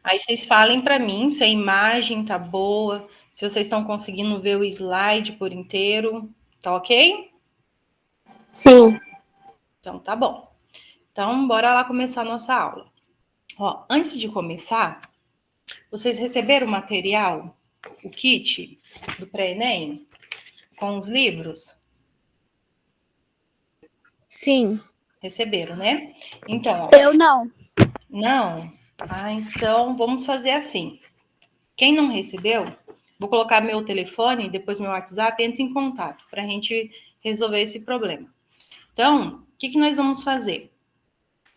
Aí vocês falem para mim se a imagem tá boa, se vocês estão conseguindo ver o slide por inteiro, tá ok? Sim. Então tá bom. Então bora lá começar a nossa aula. Ó, antes de começar, vocês receberam o material, o kit do pré-ENEM com os livros? Sim. Receberam, né? Então, ó, Eu não. não? Ah, então vamos fazer assim. Quem não recebeu, vou colocar meu telefone, depois meu WhatsApp, entre em contato para a gente resolver esse problema. Então, o que nós vamos fazer?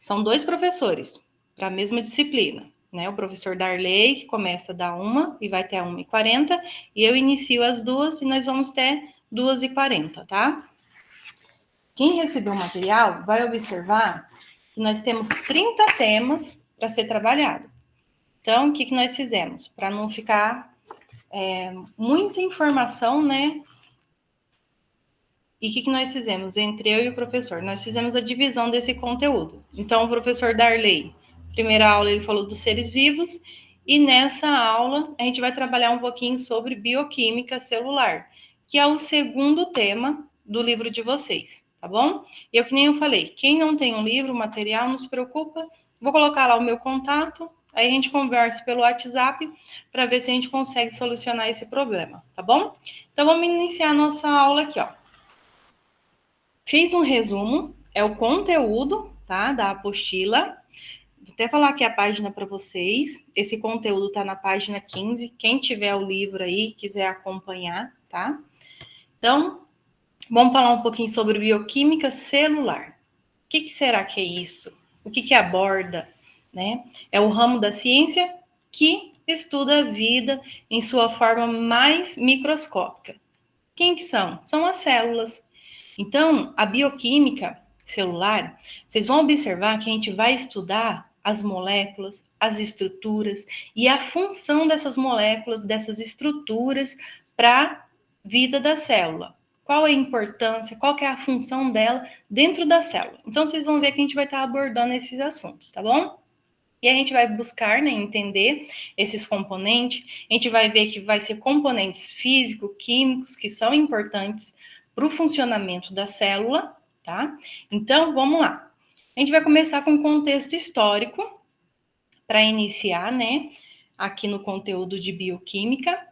São 2 professores para a mesma disciplina, né? O professor Darley, que começa da 1 e vai até 1h40, e eu inicio às 2 e nós vamos até 2h40, tá? Quem recebeu o material vai observar que nós temos 30 temas para ser trabalhado. Então, o que nós fizemos? Para não ficar muita informação, né? E o que nós fizemos entre eu e o professor? Nós fizemos a divisão desse conteúdo. Então, o professor Darley, primeira aula, ele falou dos seres vivos, e nessa aula a gente vai trabalhar um pouquinho sobre bioquímica celular, que é o segundo tema do livro de vocês, tá bom? E eu, que nem eu falei, quem não tem um livro, material, não se preocupa, vou colocar lá o meu contato, aí a gente conversa pelo WhatsApp para ver se a gente consegue solucionar esse problema, tá bom? Então, vamos iniciar a nossa aula aqui, ó. Fiz um resumo, é o conteúdo, tá, da apostila. Vou até falar aqui a página para vocês. Esse conteúdo está na página 15. Quem tiver o livro aí, quiser acompanhar, tá? Então, vamos falar um pouquinho sobre bioquímica celular. O que será que é isso? O que aborda, né? É o ramo da ciência que estuda a vida em sua forma mais microscópica. Quem que são? São as células. Então, a bioquímica celular, vocês vão observar que a gente vai estudar as moléculas, as estruturas e a função dessas moléculas, dessas estruturas para a vida da célula. Qual é a importância, qual que é a função dela dentro da célula. Então, vocês vão ver que a gente vai estar abordando esses assuntos, tá bom? E a gente vai buscar, né, entender esses componentes. A gente vai ver que vai ser componentes físicos, químicos, que são importantes para o funcionamento da célula, tá? Então, vamos lá. A gente vai começar com o contexto histórico, para iniciar, né, aqui no conteúdo de bioquímica.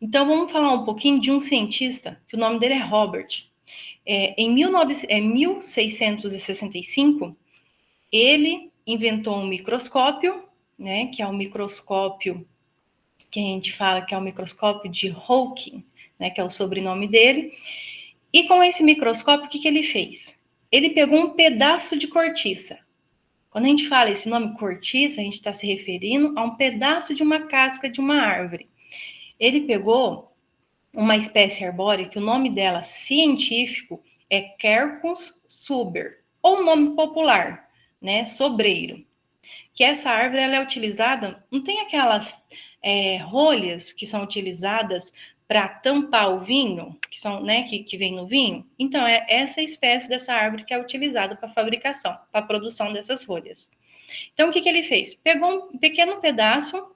Então, vamos falar um pouquinho de um cientista, que o nome dele é Robert. Em 1665, ele inventou um microscópio, né, que é o microscópio que a gente fala que é o microscópio de Hawking, né, que é o sobrenome dele. E com esse microscópio, o que ele fez? Ele pegou um pedaço de cortiça. Quando a gente fala esse nome cortiça, a gente está se referindo a um pedaço de uma casca de uma árvore. Ele pegou uma espécie arbórea que o nome dela científico é Quercus suber, ou nome popular, né, sobreiro. Que essa árvore ela é utilizada, não tem aquelas rolhas que são utilizadas para tampar o vinho, que são, né, que vem no vinho? Então, é essa espécie dessa árvore que é utilizada para a fabricação, para a produção dessas rolhas. Então, o que ele fez? Pegou um pequeno pedaço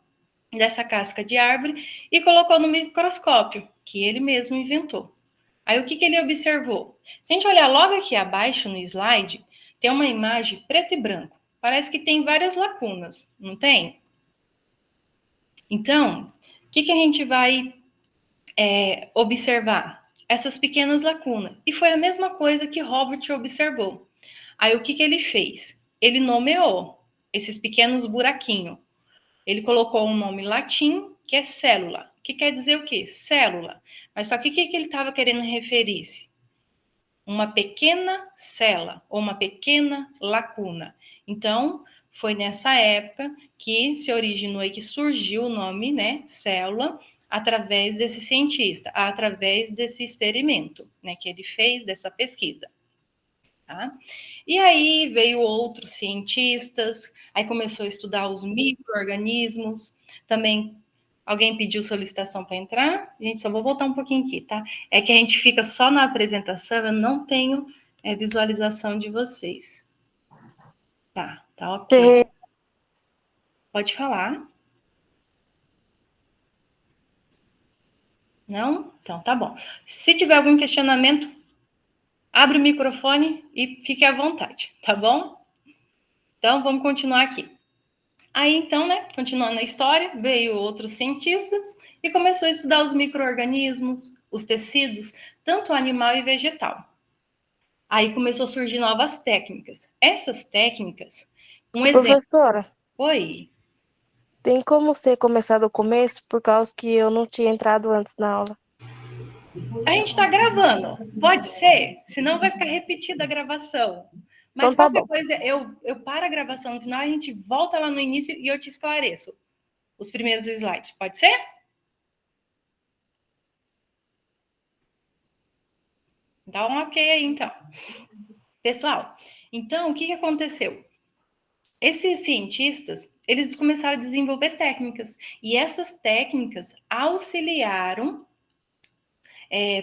dessa casca de árvore e colocou no microscópio, que ele mesmo inventou. Aí, o que ele observou? Se a gente olhar logo aqui abaixo no slide, tem uma imagem preto e branco. Parece que tem várias lacunas, não tem? Então, o que a gente vai observar? Essas pequenas lacunas. E foi a mesma coisa que Robert observou. Aí, o que ele fez? Ele nomeou esses pequenos buraquinhos. Ele colocou um nome latim, que é célula. Que quer dizer o quê? Célula. Mas só que o que ele estava querendo referir-se? Uma pequena cela ou uma pequena lacuna. Então, foi nessa época que se originou e que surgiu o nome, né, célula, através desse cientista, através desse experimento, né, que ele fez, dessa pesquisa. Tá? E aí veio outros cientistas, aí começou a estudar os micro-organismos, também alguém pediu solicitação para entrar? Gente, só vou voltar um pouquinho aqui, tá? É que a gente fica só na apresentação, eu não tenho visualização de vocês. Tá ok. Pode falar. Não? Então, tá bom. Se tiver algum questionamento, abre o microfone e fique à vontade, tá bom? Então, vamos continuar aqui. Aí, então, né, continuando a história, veio outros cientistas e começou a estudar os micro-organismos, os tecidos, tanto animal e vegetal. Aí começou a surgir novas técnicas. Essas técnicas, um exemplo. Professora, Oi, tem como você começar do começo, por causa que eu não tinha entrado antes na aula? a gente está gravando, pode ser? Senão vai ficar repetida a gravação. Então Mas tá qualquer bom. coisa, eu paro a gravação no final, a gente volta lá no início e eu te esclareço os primeiros slides, pode ser? Dá um ok aí, então. Pessoal, então, o que aconteceu? Esses cientistas, eles começaram a desenvolver técnicas, e essas técnicas auxiliaram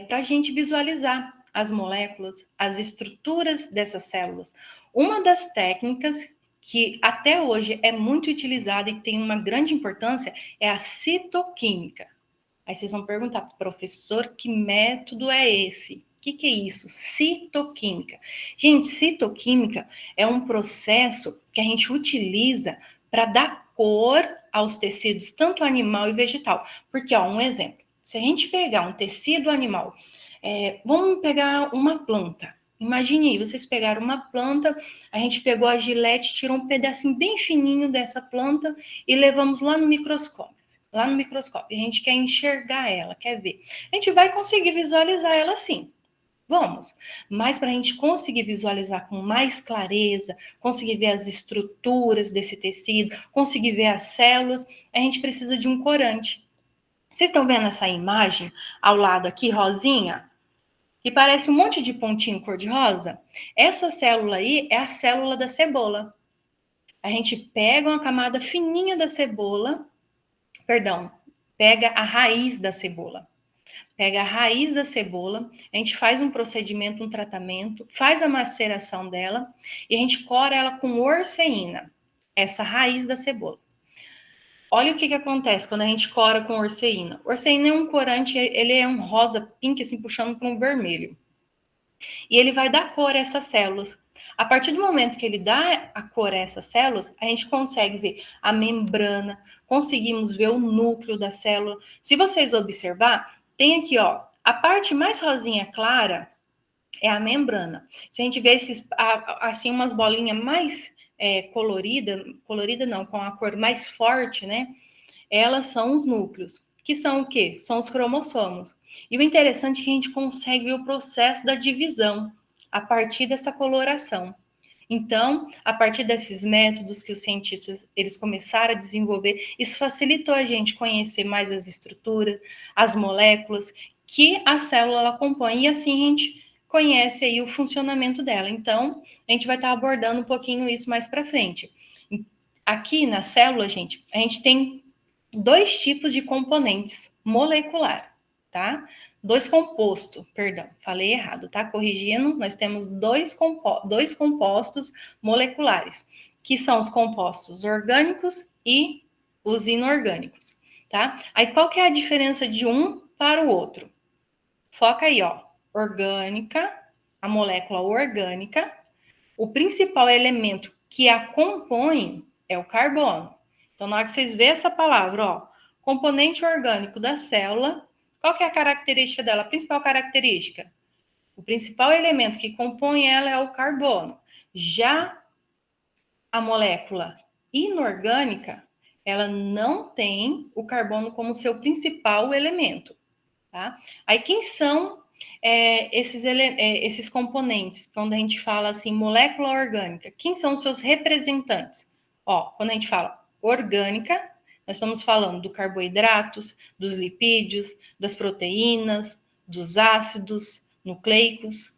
para a gente visualizar as moléculas, as estruturas dessas células. Uma das técnicas que até hoje é muito utilizada e tem uma grande importância é a citoquímica. Aí vocês vão perguntar, professor, que método é esse? O que é isso? Citoquímica. Gente, citoquímica é um processo que a gente utiliza para dar cor aos tecidos, tanto animal e vegetal. Porque, ó, um exemplo, se a gente pegar um tecido animal, vamos pegar uma planta. Imagine aí, vocês pegaram uma planta, a gente pegou a gilete, tirou um pedacinho bem fininho dessa planta e levamos lá no microscópio. Lá no microscópio, a gente quer enxergar ela, quer ver. A gente vai conseguir visualizar ela sim. Vamos, mas para a gente conseguir visualizar com mais clareza, conseguir ver as estruturas desse tecido, conseguir ver as células, a gente precisa de um corante. Vocês estão vendo essa imagem ao lado aqui, rosinha? Que parece um monte de pontinho cor-de-rosa? Essa célula aí é a célula da cebola. A gente pega uma camada fininha da cebola, perdão, pega a raiz da cebola. Pega a raiz da cebola, a gente faz um procedimento, um tratamento, faz a maceração dela e a gente cora ela com orceína, essa raiz da cebola. Olha o que acontece quando a gente cora com orceína. Orceína é um corante, ele é um rosa pink, assim, puxando para um vermelho. E ele vai dar cor a essas células. A partir do momento que ele dá a cor a essas células, a gente consegue ver a membrana, conseguimos ver o núcleo da célula. Se vocês observar, tem aqui, ó, a parte mais rosinha clara é a membrana. Se a gente vê esses, assim, umas bolinhas mais colorida não, com a cor mais forte, né? Elas são os núcleos, que são o quê? São os cromossomos. E o interessante é que a gente consegue ver o processo da divisão a partir dessa coloração. Então, a partir desses métodos que os cientistas eles começaram a desenvolver, isso facilitou a gente conhecer mais as estruturas, as moléculas que a célula ela compõe, e assim a gente conhece aí o funcionamento dela. Então, a gente vai estar abordando um pouquinho isso mais para frente. Aqui na célula, gente, a gente tem dois tipos de componentes molecular, tá? Dois compostos, perdão, falei errado, tá? Corrigindo, nós temos dois compostos moleculares, que são os compostos orgânicos e os inorgânicos, tá? Aí qual que é a diferença de um para o outro? Foca aí, ó. Orgânica, a molécula orgânica, o principal elemento que a compõe é o carbono. Então, na hora que vocês verem essa palavra, ó, componente orgânico da célula, qual que é a característica dela? A principal característica? O principal elemento que compõe ela é o carbono. Já a molécula inorgânica, ela não tem o carbono como seu principal elemento, tá? Aí, quem são esses componentes, quando a gente fala assim, molécula orgânica, quem são os seus representantes? Ó, quando a gente fala orgânica, nós estamos falando do carboidratos, dos lipídios, das proteínas, dos ácidos nucleicos.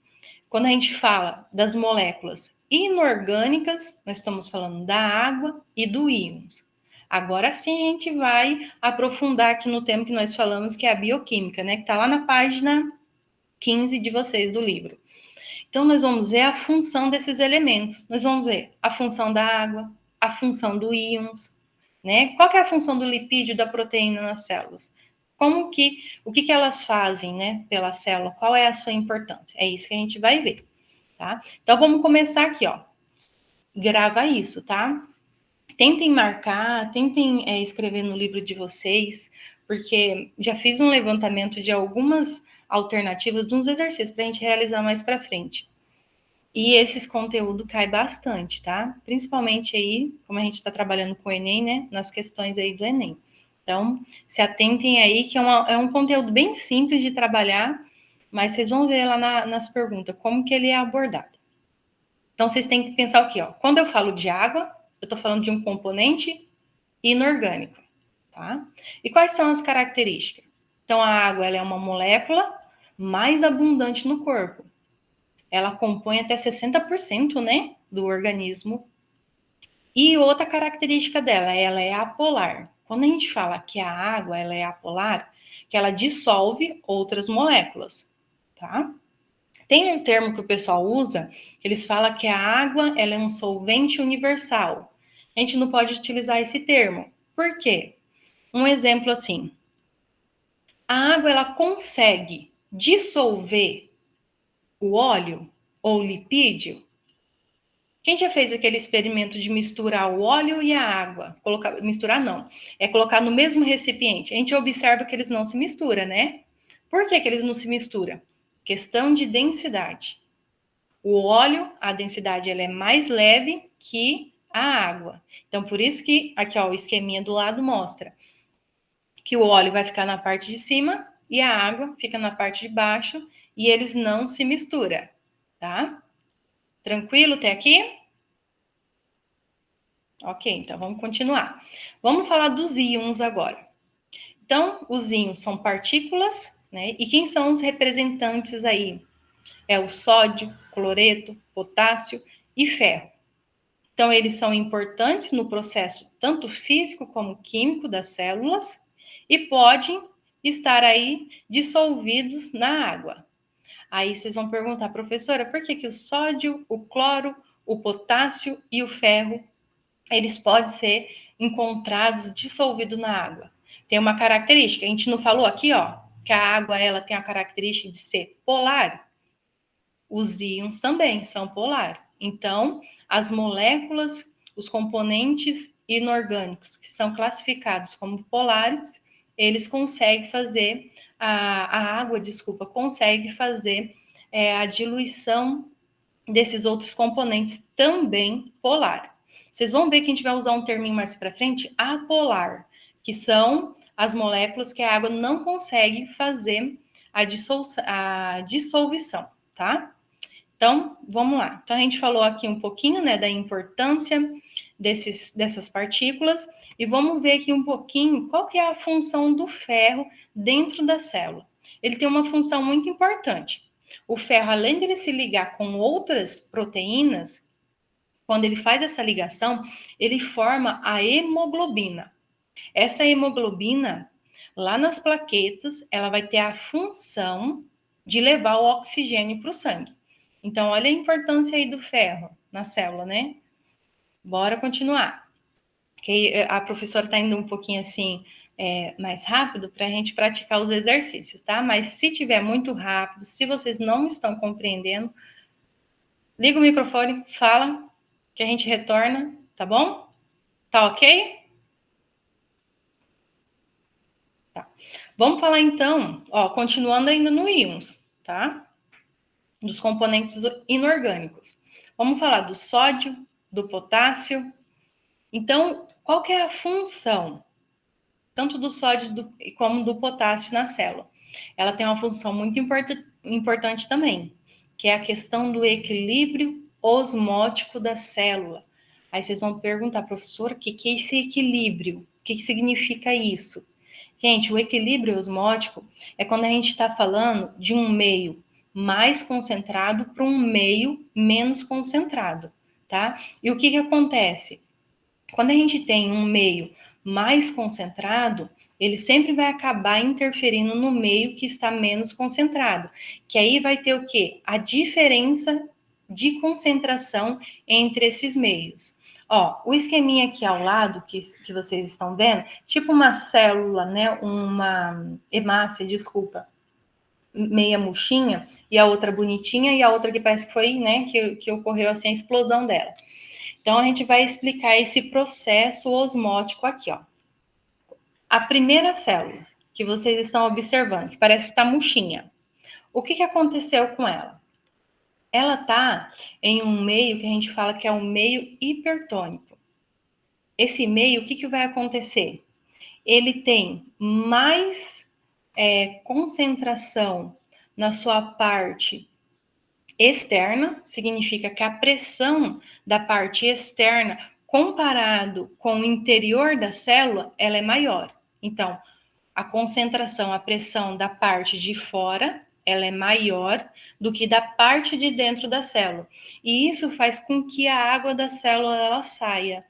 Quando a gente fala das moléculas inorgânicas, nós estamos falando da água e do íons. Agora sim a gente vai aprofundar aqui no tema que nós falamos, que é a bioquímica, né? Que está lá na página 15 de vocês do livro. Então, nós vamos ver a função desses elementos. Nós vamos ver a função da água, a função do íons, né? Qual que é a função do lipídio, da proteína nas células? o que elas fazem, né, pela célula, qual é a sua importância. É isso que a gente vai ver, tá? Então, vamos começar aqui, ó. Grava isso, tá? Tentem marcar, tentem escrever no livro de vocês, porque já fiz um levantamento de algumas alternativas, de uns exercícios para a gente realizar mais para frente. E esses conteúdos caem bastante, tá? Principalmente aí, como a gente está trabalhando com o Enem, né? Nas questões aí do Enem. Então, se atentem aí, que é um conteúdo bem simples de trabalhar, mas vocês vão ver lá nas perguntas como que ele é abordado. Então, vocês têm que pensar o quê? Ó? Quando eu falo de água, eu estou falando de um componente inorgânico, tá? E quais são as características? Então, a água ela é uma molécula mais abundante no corpo. Ela compõe até 60%, né, do organismo. E outra característica dela, ela é apolar. Quando a gente fala que a água ela é apolar, que ela dissolve outras moléculas, tá? Tem um termo que o pessoal usa, eles falam que a água ela é um solvente universal. A gente não pode utilizar esse termo. Por quê? Um exemplo assim, a água ela consegue dissolver o óleo ou lipídio? Quem já fez aquele experimento de misturar o óleo e a água? Misturar não, é colocar no mesmo recipiente. A gente observa que eles não se misturam, né? Por que eles não se misturam? Questão de densidade. O óleo, a densidade ela é mais leve que a água. Então, por isso que aqui ó, o esqueminha do lado mostra que o óleo vai ficar na parte de cima e a água fica na parte de baixo e eles não se misturam, tá? Tranquilo até aqui? Ok, então vamos continuar. Vamos falar dos íons agora. Então, os íons são partículas, né? E quem são os representantes aí? É o sódio, cloreto, potássio e ferro. Então, eles são importantes no processo tanto físico como químico das células e podem estar aí dissolvidos na água. Aí vocês vão perguntar, professora, por que o sódio, o cloro, o potássio e o ferro eles podem ser encontrados dissolvidos na água? Tem uma característica, a gente não falou aqui, ó, que a água ela tem a característica de ser polar. Os íons também são polar. Então, as moléculas, os componentes inorgânicos que são classificados como polares, eles conseguem fazer, a água, desculpa, consegue fazer a diluição desses outros componentes também polar. Vocês vão ver que a gente vai usar um terminho mais para frente, apolar, que são as moléculas que a água não consegue fazer a dissolução, tá? Então, vamos lá. Então, a gente falou aqui um pouquinho, né, da importância dessas partículas e vamos ver aqui um pouquinho qual que é a função do ferro dentro da célula. Ele tem uma função muito importante. O ferro, além de ele se ligar com outras proteínas, quando ele faz essa ligação, ele forma a hemoglobina. Essa hemoglobina, lá nas plaquetas, ela vai ter a função de levar o oxigênio para o sangue. Então, olha a importância aí do ferro na célula, né? Bora continuar. Porque a professora está indo um pouquinho assim mais rápido para a gente praticar os exercícios, tá? Mas se tiver muito rápido, se vocês não estão compreendendo, liga o microfone, fala, que a gente retorna, tá bom? Tá ok? Tá. Vamos falar então, ó, continuando ainda no íons, tá? Dos componentes inorgânicos. Vamos falar do sódio, do potássio. Então, qual que é a função, tanto do sódio como do potássio na célula? Ela tem uma função muito importante também, que é a questão do equilíbrio osmótico da célula. Aí vocês vão perguntar, professor, o que é esse equilíbrio? O que significa isso? Gente, o equilíbrio osmótico é quando a gente está falando de um meio mais concentrado para um meio menos concentrado, tá? E o que acontece? Quando a gente tem um meio mais concentrado, ele sempre vai acabar interferindo no meio que está menos concentrado, que aí vai ter o quê? A diferença de concentração entre esses meios. Ó, o esqueminha aqui ao lado, que vocês estão vendo, tipo uma célula, né? Uma hemácia, desculpa, meia murchinha, e a outra bonitinha, e a outra que parece que foi, né, que ocorreu assim a explosão dela. Então, a gente vai explicar esse processo osmótico aqui, ó. A primeira célula que vocês estão observando, que parece estar murchinha, o que aconteceu com ela? Ela está em um meio que a gente fala que é um meio hipertônico. Esse meio, o que vai acontecer? Ele tem mais concentração na sua parte externa, significa que a pressão da parte externa, comparado com o interior da célula, ela é maior. Então, a concentração, a pressão da parte de fora, ela é maior do que da parte de dentro da célula. E isso faz com que a água da célula ela saia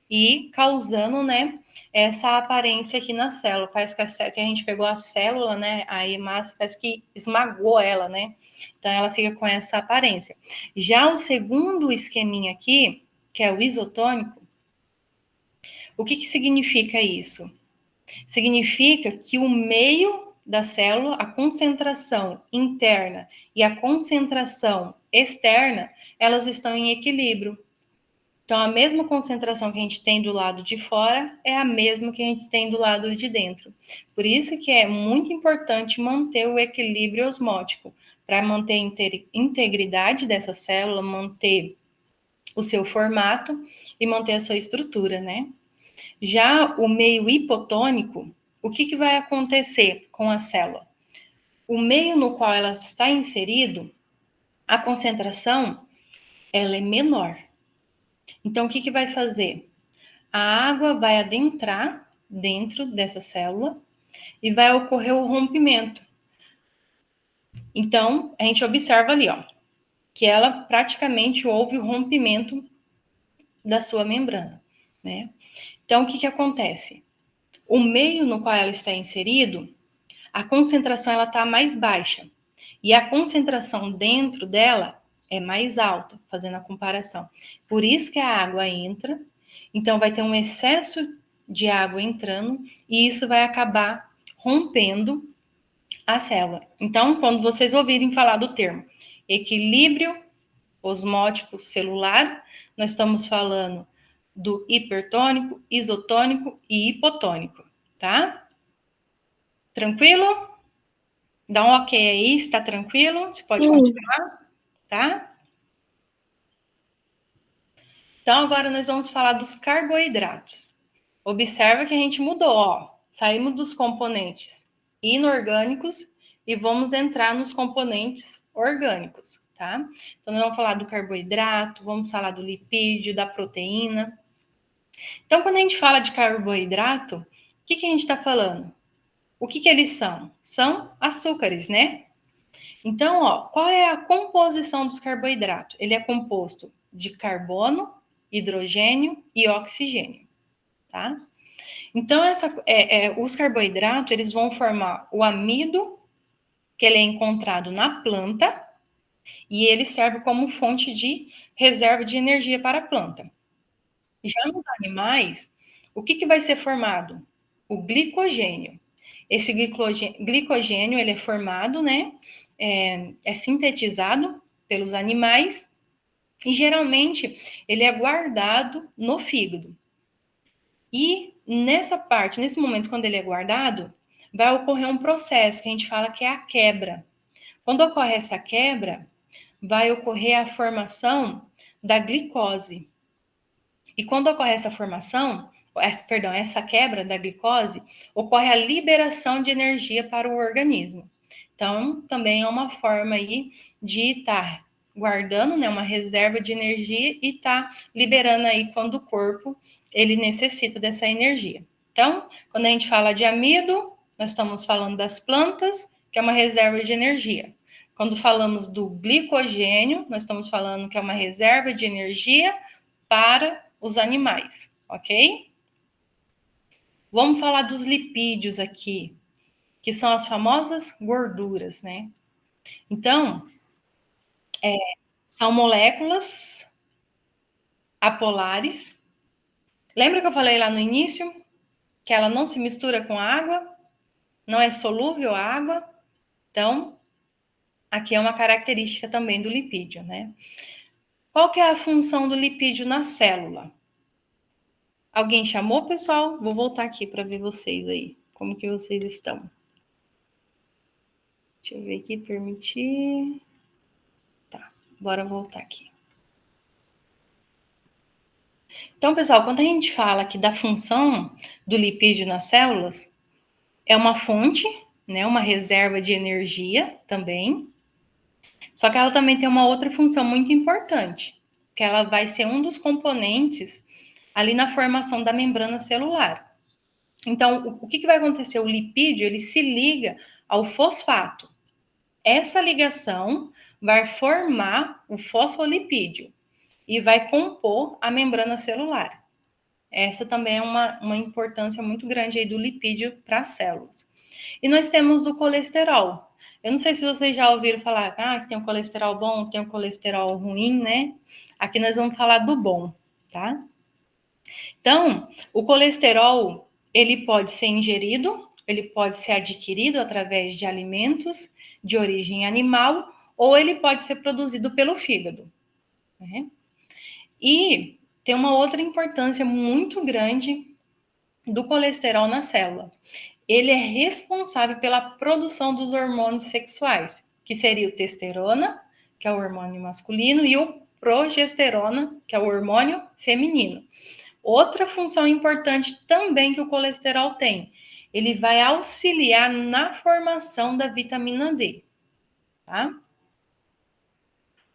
e causando, né, essa aparência aqui na célula. Parece que a gente pegou a célula, né, a hemácia, parece que esmagou ela, né? Então ela fica com essa aparência. Já o segundo esqueminha aqui, que é o isotônico, o que significa isso? Significa que o meio da célula, a concentração interna e a concentração externa, elas estão em equilíbrio. Então, a mesma concentração que a gente tem do lado de fora é a mesma que a gente tem do lado de dentro. Por isso que é muito importante manter o equilíbrio osmótico, para manter a integridade dessa célula, manter o seu formato e manter a sua estrutura, né? Já o meio hipotônico, o que vai acontecer com a célula? O meio no qual ela está inserido, a concentração, ela é menor. Então, o que vai fazer? A água vai adentrar dentro dessa célula e vai ocorrer o rompimento. Então, a gente observa ali, ó, que ela praticamente houve o rompimento da sua membrana, né? Então, o que acontece? O meio no qual ela está inserido, a concentração ela está mais baixa e a concentração dentro dela é mais alta, fazendo a comparação. Por isso que a água entra, então vai ter um excesso de água entrando e isso vai acabar rompendo a célula. Então, quando vocês ouvirem falar do termo equilíbrio osmótico celular, nós estamos falando do hipertônico, isotônico e hipotônico, tá? Tranquilo? Dá um ok aí, está tranquilo? Você pode continuar, tá? Então, agora nós vamos falar dos carboidratos. Observa que a gente mudou, ó. Saímos dos componentes inorgânicos e vamos entrar nos componentes orgânicos, tá? Então, nós vamos falar do carboidrato, vamos falar do lipídio, da proteína. Então, quando a gente fala de carboidrato, o que a gente está falando? O que eles são? São açúcares, né? Então, ó, qual é a composição dos carboidratos? Ele é composto de carbono, hidrogênio e oxigênio, tá? Então, os carboidratos, eles vão formar o amido, que ele é encontrado na planta, e ele serve como fonte de reserva de energia para a planta. Já nos animais, o que vai ser formado? O glicogênio. Esse glicogênio, ele é formado, né? É sintetizado pelos animais e geralmente ele é guardado no fígado. E nessa parte, nesse momento, quando ele é guardado, vai ocorrer um processo que a gente fala que é a quebra. Quando ocorre essa quebra, vai ocorrer a formação da glicose. E quando ocorre essa formação, essa quebra da glicose, ocorre a liberação de energia para o organismo. Então, também é uma forma aí de estar guardando, né, uma reserva de energia e estar liberando aí quando o corpo ele necessita dessa energia. Então, quando a gente fala de amido, nós estamos falando das plantas, que é uma reserva de energia. Quando falamos do glicogênio, nós estamos falando que é uma reserva de energia para os animais, ok? Vamos falar dos lipídios aqui, que são as famosas gorduras, né? Então, são moléculas apolares Lembra que eu falei lá no início que ela não se mistura com a água? Não é solúvel a água? Então, aqui é uma característica também do lipídio, né? Qual que é a função do lipídio na célula? Alguém chamou, pessoal? Vou voltar aqui para ver vocês aí. Como que vocês estão? Deixa eu ver aqui, permitir. Tá, bora voltar aqui. Então, pessoal, quando a gente fala aqui da função do lipídio nas células, é uma fonte, né, uma reserva de energia também. Só que ela também tem uma outra função muito importante, que ela vai ser um dos componentes ali na formação da membrana celular. Então, o que vai acontecer? O lipídio, ele se liga ao fosfato. Essa ligação vai formar o fosfolipídio e vai compor a membrana celular. Essa também é uma importância muito grande aí do lipídio para as células. E nós temos o colesterol. Eu não sei se vocês já ouviram falar, que tem um colesterol bom, tem um colesterol ruim, né? Aqui nós vamos falar do bom, tá? Então, o colesterol, ele pode ser ingerido, ele pode ser adquirido através de alimentos de origem animal, ou ele pode ser produzido pelo fígado, né? E tem uma outra importância muito grande do colesterol na célula. Ele é responsável pela produção dos hormônios sexuais, que seria o testosterona, que é o hormônio masculino, e o progesterona, que é o hormônio feminino. Outra função importante também que o colesterol tem, ele vai auxiliar na formação da vitamina D, tá?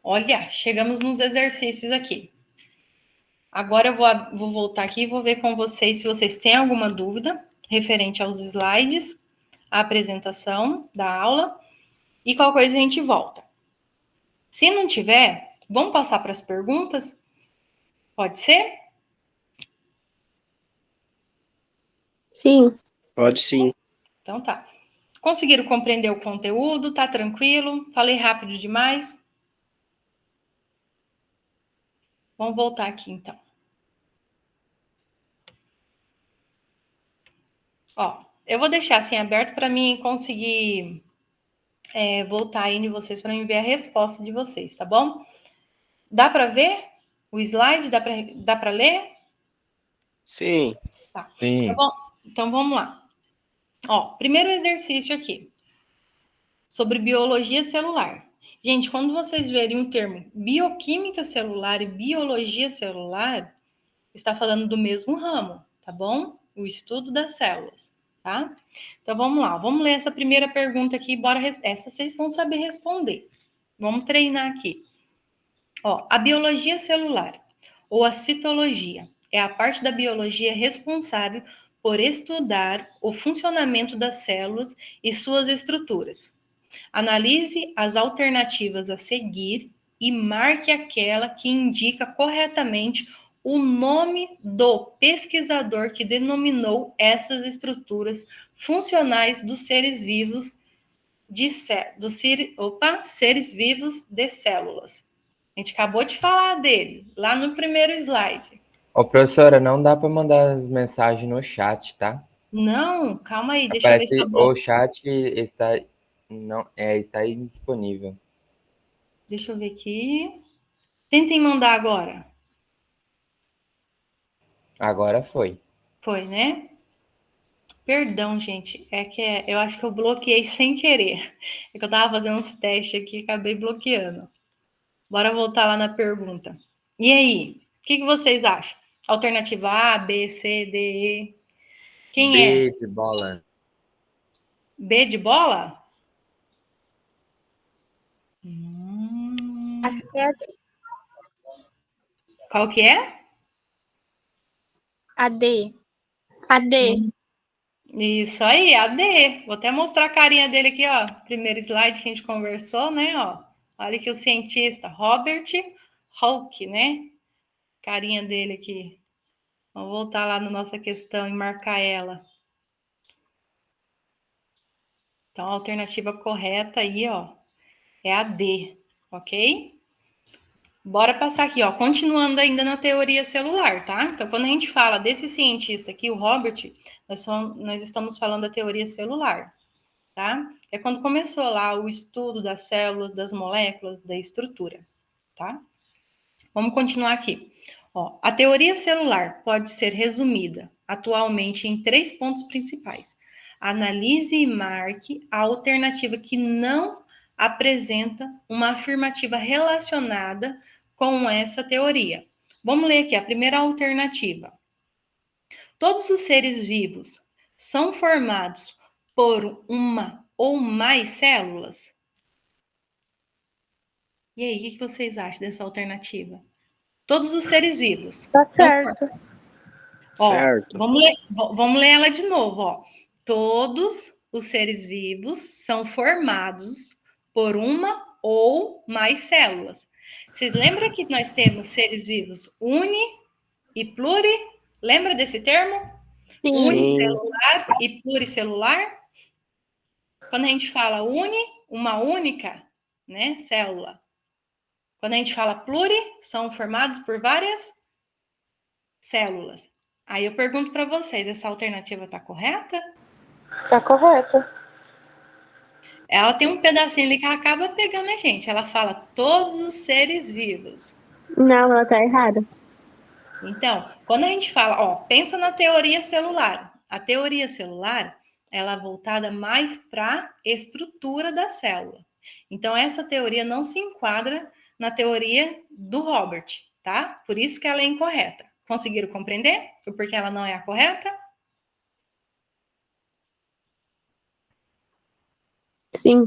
Olha, chegamos nos exercícios aqui. Agora eu vou voltar aqui e vou ver com vocês se vocês têm alguma dúvida referente aos slides, a apresentação da aula, e qualquer coisa a gente volta. Se não tiver, vamos passar para as perguntas? Pode ser? Sim. Pode sim. Então tá. Conseguiram compreender o conteúdo? Tá tranquilo? Falei rápido demais? Vamos voltar aqui então. Ó, eu vou deixar assim aberto para mim conseguir voltar aí em vocês para mim ver a resposta de vocês, tá bom? Dá para ver o slide? Dá para ler? Sim. Tá. Sim. Então vamos lá. Ó, primeiro exercício aqui sobre biologia celular. Gente, quando vocês verem o termo bioquímica celular e biologia celular, está falando do mesmo ramo, tá bom? O estudo das células, tá? Então vamos lá, vamos ler essa primeira pergunta aqui, bora. Essa vocês vão saber responder. Vamos treinar aqui. Ó, a biologia celular ou a citologia é a parte da biologia responsável por estudar o funcionamento das células e suas estruturas. Analise as alternativas a seguir e marque aquela que indica corretamente o nome do pesquisador que denominou essas estruturas funcionais dos seres vivos seres vivos de células. A gente acabou de falar dele, lá no primeiro slide. Ô, professora, não dá para mandar as mensagens no chat, tá? Não, calma aí, deixa eu ver se tá Aparece bom. o chat está indisponível. Deixa eu ver aqui. Tentem mandar agora. Agora foi. Foi, né? Perdão, gente. Eu acho que eu bloqueei sem querer. É que eu tava fazendo uns testes aqui e acabei bloqueando. Bora voltar lá na pergunta. E aí? O que vocês acham? Alternativa A, B, C, D, E. Quem é? B de bola. B de bola? Acho que é Qual que é? a D. A D. Isso aí, a D. Vou até mostrar a carinha dele aqui, ó. Primeiro slide que a gente conversou, né? Ó. Olha aqui o cientista Robert Hooke, né? Carinha dele aqui. Vamos voltar lá na nossa questão e marcar ela. Então, a alternativa correta aí, ó, é a D, ok? Bora passar aqui, ó, continuando ainda na teoria celular, tá? Então, quando a gente fala desse cientista aqui, o Robert, nós estamos falando da teoria celular, tá? É quando começou lá o estudo das células, das moléculas, da estrutura, tá? Vamos continuar aqui. Ó, a teoria celular pode ser resumida atualmente em 3 pontos principais. Analise e marque a alternativa que não apresenta uma afirmativa relacionada com essa teoria. Vamos ler aqui a primeira alternativa. Todos os seres vivos são formados por uma ou mais células? E aí, o que vocês acham dessa alternativa? Todos os seres vivos. Tá certo. Ó, Certo. vamos ler ela de novo, ó. Todos os seres vivos são formados por uma ou mais células. Vocês lembram que nós temos seres vivos uni e pluri? Lembra desse termo? Sim. Sim. Unicelular e pluricelular? Quando a gente fala uni, uma única, né, célula. Quando a gente fala pluri, são formados por várias células. Aí eu pergunto para vocês, essa alternativa está correta? Tá correta. Ela tem um pedacinho ali que ela acaba pegando a gente. Ela fala todos os seres vivos. Não, ela tá errada. Então, quando a gente fala, ó, pensa na teoria celular. A teoria celular, ela é voltada mais para a estrutura da célula. Então, essa teoria não se enquadra na teoria do Robert, tá? Por isso que ela é incorreta. Conseguiram compreender o porquê ela não é a correta? Sim.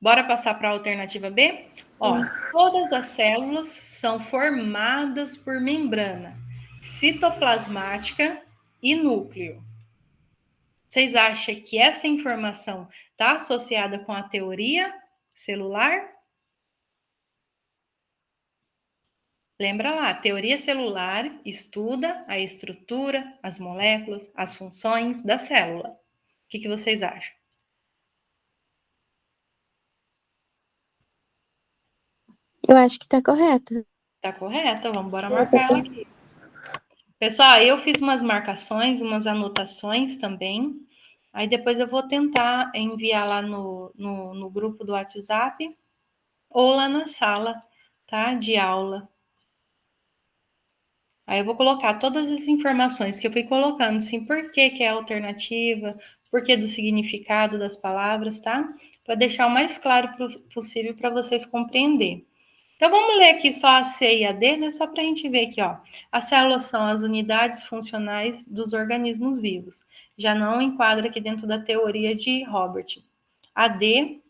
Bora passar para a alternativa B? Ó, todas as células são formadas por membrana citoplasmática e núcleo. Vocês acham que essa informação está associada com a teoria celular? Lembra lá, a teoria celular estuda a estrutura, as moléculas, as funções da célula. O que vocês acham? Eu acho que tá correta. Tá correta, vamos embora marcar ela aqui. Pessoal, eu fiz umas marcações, umas anotações também. Aí depois eu vou tentar enviar lá no grupo do WhatsApp ou lá na sala, tá? De aula. Aí eu vou colocar todas as informações que eu fui colocando, assim, por que que é alternativa, por que do significado das palavras, tá? Para deixar o mais claro possível para vocês compreenderem. Então, vamos ler aqui só a C e a D, né? Só para a gente ver aqui, ó. As células são as unidades funcionais dos organismos vivos. Já não enquadra aqui dentro da teoria de Robert. A D,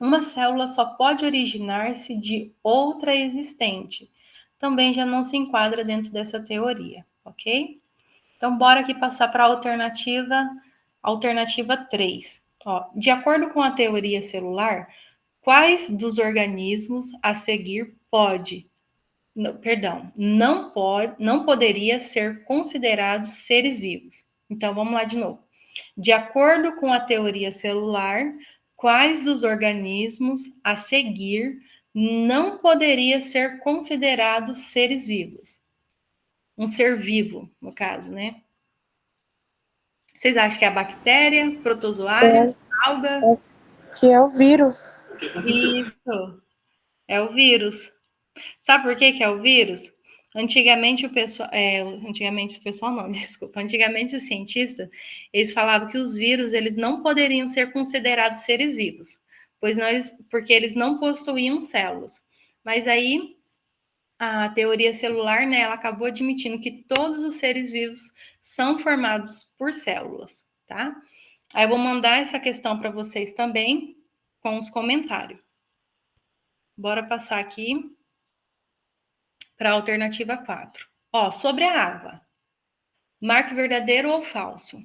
uma célula só pode originar-se de outra existente. Também já não se enquadra dentro dessa teoria, ok? Então, bora aqui passar para a alternativa 3. Ó, de acordo com a teoria celular, quais dos organismos a seguir não poderia ser considerados seres vivos? Então, vamos lá de novo. De acordo com a teoria celular, quais dos organismos a seguir não poderia ser considerados seres vivos? Um ser vivo, no caso, né? Vocês acham que é a bactéria, protozoários, alga? Que é o vírus. Isso, é o vírus. Sabe por que é o vírus? Antigamente o pessoal não, desculpa. Antigamente os cientistas, eles falavam que os vírus, eles não poderiam ser considerados seres vivos, porque eles não possuíam células. Mas aí a teoria celular, né, ela acabou admitindo que todos os seres vivos são formados por células, tá? Aí eu vou mandar essa questão para vocês também com os comentários. Bora passar aqui para a alternativa 4. Ó, sobre a água. Marque verdadeiro ou falso.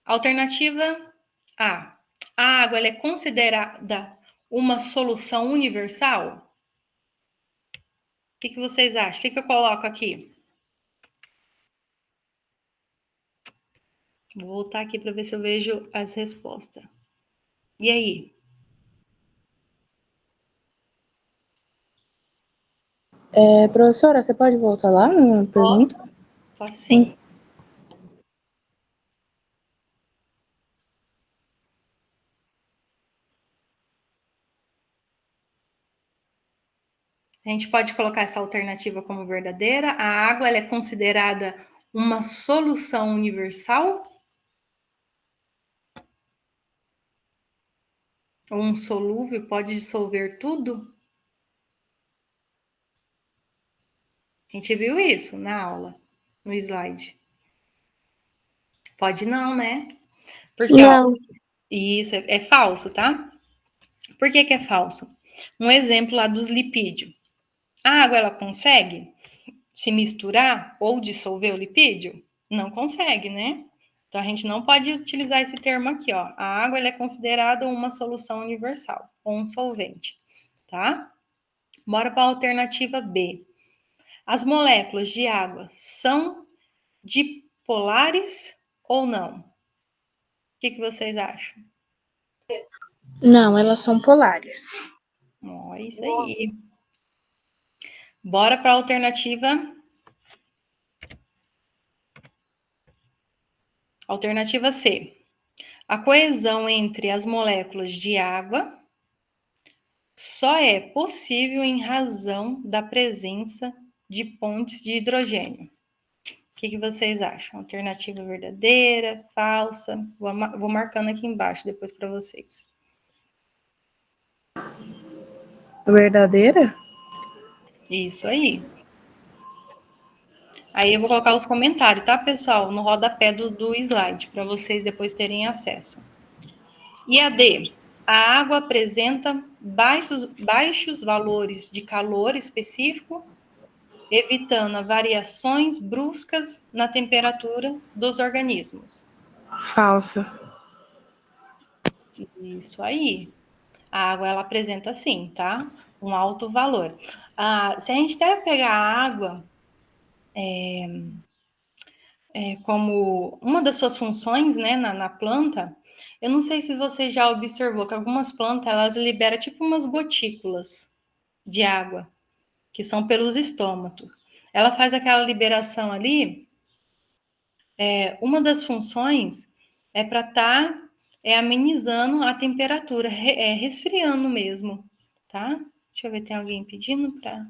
Alternativa A. A água ela é considerada uma solução universal? O que vocês acham? O que eu coloco aqui? Vou voltar aqui para ver se eu vejo as respostas. E aí? Professora, você pode voltar lá na pergunta? Posso sim. A gente pode colocar essa alternativa como verdadeira. A água ela é considerada uma solução universal? Ou um solúvel pode dissolver tudo? A gente viu isso na aula, no slide. Pode não, né? Porque, Não. ó, isso é falso, tá? Por que é falso? Um exemplo lá dos lipídios. A água, ela consegue se misturar ou dissolver o lipídio? Não consegue, né? Então, a gente não pode utilizar esse termo aqui, ó. A água, ela é considerada uma solução universal, ou um solvente, tá? Bora para a alternativa B. As moléculas de água são dipolares ou não? O que vocês acham? Não, elas são polares. Ó, isso aí. Bora para a alternativa. Alternativa C. A coesão entre as moléculas de água só é possível em razão da presença de pontes de hidrogênio. O que vocês acham? Alternativa verdadeira, falsa? Vou marcando aqui embaixo depois para vocês. Verdadeira? Isso aí. Aí eu vou colocar os comentários, tá, pessoal? No rodapé do slide, para vocês depois terem acesso. E a D. A água apresenta baixos valores de calor específico, evitando variações bruscas na temperatura dos organismos. Falsa. Isso aí. A água, ela apresenta sim, tá? Um alto valor. Se a gente deve pegar a água como uma das suas funções, né, na planta, eu não sei se você já observou que algumas plantas, elas liberam tipo umas gotículas de água, que são pelos estômatos. Ela faz aquela liberação ali, uma das funções é para estar amenizando a temperatura, resfriando mesmo, tá? Deixa eu ver, tem alguém pedindo para...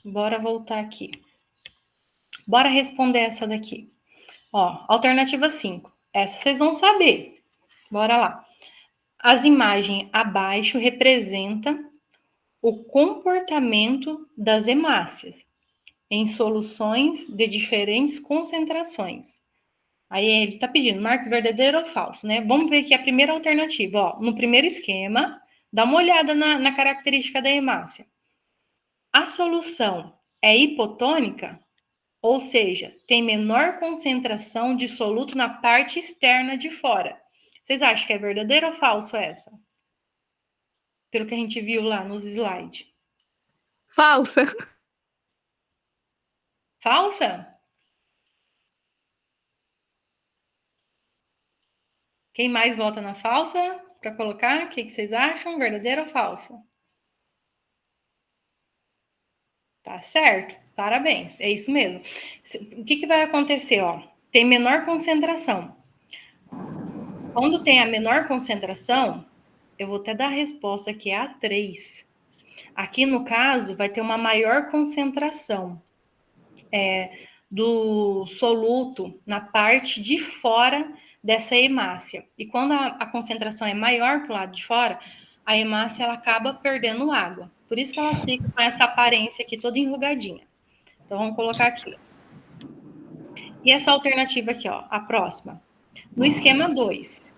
Bora voltar aqui. Bora responder essa daqui. Ó, alternativa 5. Essa vocês vão saber. Bora lá. As imagens abaixo representam o comportamento das hemácias em soluções de diferentes concentrações. Aí ele está pedindo, marque verdadeiro ou falso, né? Vamos ver aqui a primeira alternativa. Ó, no primeiro esquema, dá uma olhada na característica da hemácia. A solução é hipotônica, ou seja, tem menor concentração de soluto na parte externa de fora. Vocês acham que é verdadeiro ou falso essa? Pelo que a gente viu lá nos slides. Falsa. Falsa? Quem mais vota na falsa para colocar? O que vocês acham? Verdadeiro ou falso? Tá certo. Parabéns. É isso mesmo. O que vai acontecer? Ó, tem menor concentração. Quando tem a menor concentração, eu vou até dar a resposta que é a 3. Aqui, no caso, vai ter uma maior concentração do soluto na parte de fora dessa hemácia. E quando a concentração é maior para o lado de fora, a hemácia ela acaba perdendo água. Por isso que ela fica com essa aparência aqui toda enrugadinha. Então, vamos colocar aqui. E essa alternativa aqui, ó, a próxima. No esquema 2,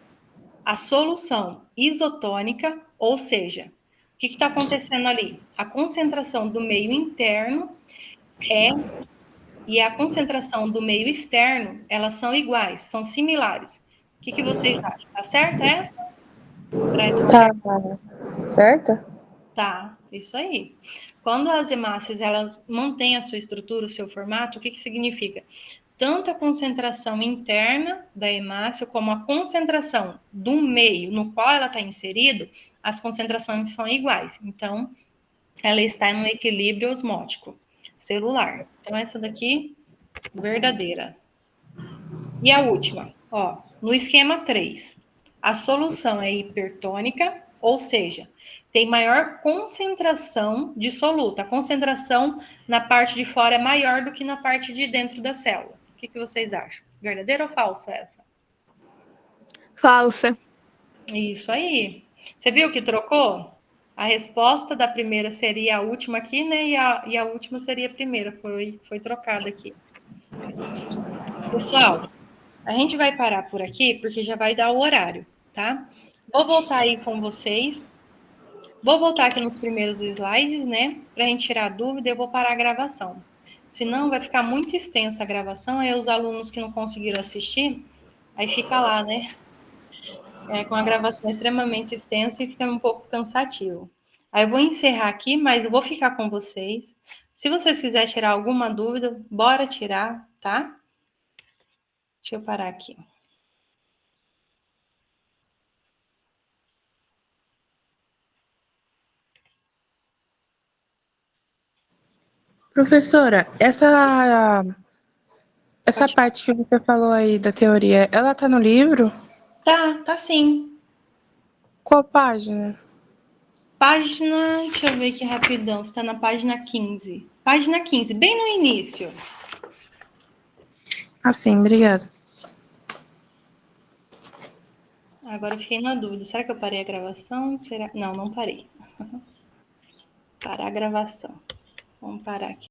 a solução isotônica, ou seja, o que está acontecendo ali? A concentração do meio interno e a concentração do meio externo, elas são iguais, são similares. O que vocês acham? Tá certa essa? Tá certa? Tá, isso aí. Quando as hemácias, elas mantêm a sua estrutura, o seu formato, o que significa? tanto a concentração interna da hemácia como a concentração do meio no qual ela está inserido, as concentrações são iguais. Então, ela está no equilíbrio osmótico celular. Então, essa daqui, verdadeira. E a última, ó, no esquema 3, a solução é hipertônica, ou seja, tem maior concentração de soluto. A concentração na parte de fora é maior do que na parte de dentro da célula. O que vocês acham? Verdadeiro ou falso essa? Falsa. Isso aí. Você viu que trocou? A resposta da primeira seria a última aqui, né? E a última seria a primeira. Foi trocada aqui. Pessoal, a gente vai parar por aqui, porque já vai dar o horário, tá? Vou voltar aí com vocês. Vou voltar aqui nos primeiros slides, né? Para a gente tirar a dúvida, eu vou parar a gravação. Senão vai ficar muito extensa a gravação, aí os alunos que não conseguiram assistir, aí fica lá, né? Com a gravação extremamente extensa e fica um pouco cansativo. Aí eu vou encerrar aqui, mas eu vou ficar com vocês. Se vocês quiserem tirar alguma dúvida, bora tirar, tá? Deixa eu parar aqui. Professora, essa parte que você falou aí da teoria, ela tá no livro? Tá sim. Qual página? Página, deixa eu ver aqui rapidão, está na página 15. Página 15, bem no início. Ah, sim, obrigada. Agora eu fiquei na dúvida, será que eu parei a gravação? Não, não parei. Parar a gravação. Vamos parar aqui.